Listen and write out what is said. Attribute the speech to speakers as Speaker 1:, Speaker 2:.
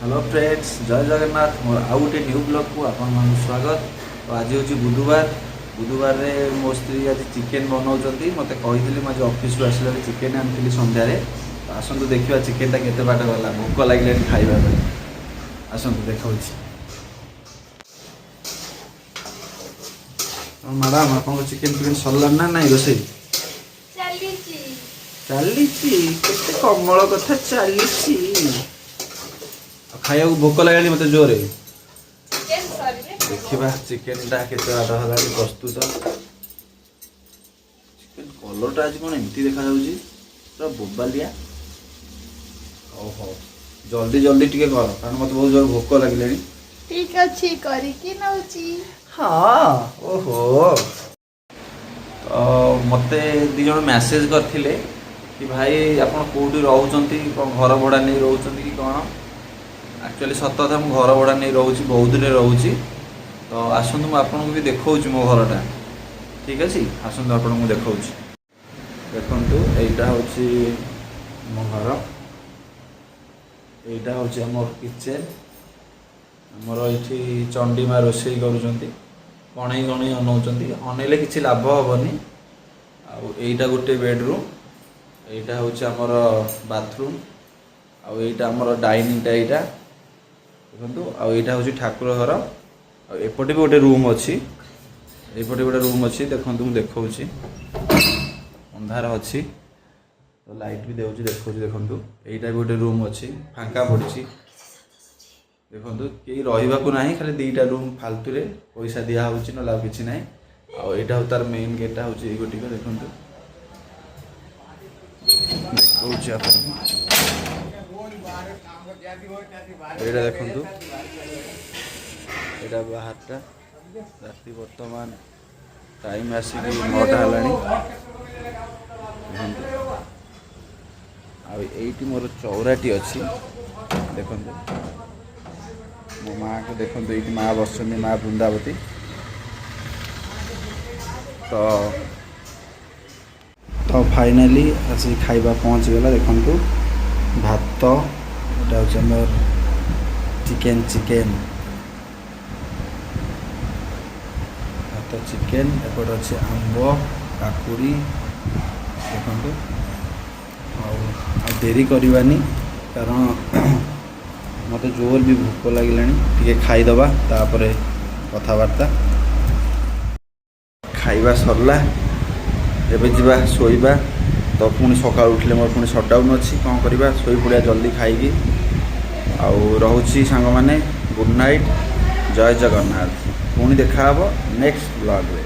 Speaker 1: Hello friends, जय जगन्नाथ। मोर आउ गोटे न्यू ब्लॉग को आपन स्वागत। तो आज हूँ बुधवार। बुधवार रे मो स्त्री आज चिकेन बनाऊँगी। मत कही मुझे ऑफिस आसला चिकेन आनी सन्धार। तो आसतु देखा चिकेनटा केते बाट गला। भोक लगे खाइबा आसतु देखा। मैडम आप चिकेन फिकेन सरला ना नहीं रोसे चली कमल कथा चली खाया भोक लगे मत जोरे। देखा चिकेन टा केते बाट है प्रस्तुत। चिकेन कलर आज कौन एमती देखा पूरा बोबालिया। ओहो जल्दी जल्दी टिके कर कारण मत बहुत जोर भोक लगे।
Speaker 2: ठीक अच्छी करिकी नउची।
Speaker 1: हाँ ओहो। तो मते दी जन मैसेज करथिले कि भाई आप कौटी रोचंती घर भड़ा नहीं रोचंती कि कौन। एक्चुअली सत कथा मु घर भड़ा नहीं रोची बहुत रे रोची। तो आसतु मुझे आपको भी देखा मो घरटा। ठीक अच्छे आसतु आपको देखा देखु। यहीटा हूँ मो घर। यहीटा हूँ आम किचेन। आमर ये चंडी माँ रोषे करुँच कणई कणई अनाऊँच अनेले किसी लाभ हेनी। आईटा गोटे बेडरूम। यहीटा हूँ आमर बाथरूम। आईटा आमर डाइनिंगटा यहाँ देखो। आईटा हूँ ठाकुर घर। एपटे भी गोटे रूम अच्छी। एपटे गोटे रूम अच्छी देखो मुझे देखा अंधार अच्छी। तो लाइट भी देउछि देखो देखो। यहीटा भी गोटे रूम अच्छी फांका पड़ी देखो। कहीं रही ना खाली दीटा रूम फालतू रे पैसा दिया ना लाभ किसी ना। आईटा हूँ तार मेन गेटा हूँ ये गोटिक देखो देखा। देखु यहाँ बाहरटा राति बर्तमान टाइम आसिक 9टा है। मोर चौराटी अच्छी देखो। मो माँ को देखो ये माँ बस माँ बृंदावती। तो फाइनाली आसी खाइबा पहुँच गला देखु। भात यहाँ हूँ चिकेन भात चिकेन एपटे अच्छे आंब काकुड़ी देखो। देरी करवानी कारण मत जोर भी भोक लगे खाईदबा तापर कथबार्ता। खाइबा सरला एबे जीवा शोइबा। तो पुणी सकाल उठले मोर पुणी सटडाउन अच्छी कौन करवा शोई पड़ा जल्दी खाई। रोची सांग माने गुड नाइट जय जगन्नाथ। पुणी देखा नेक्स्ट ब्लॉग रे।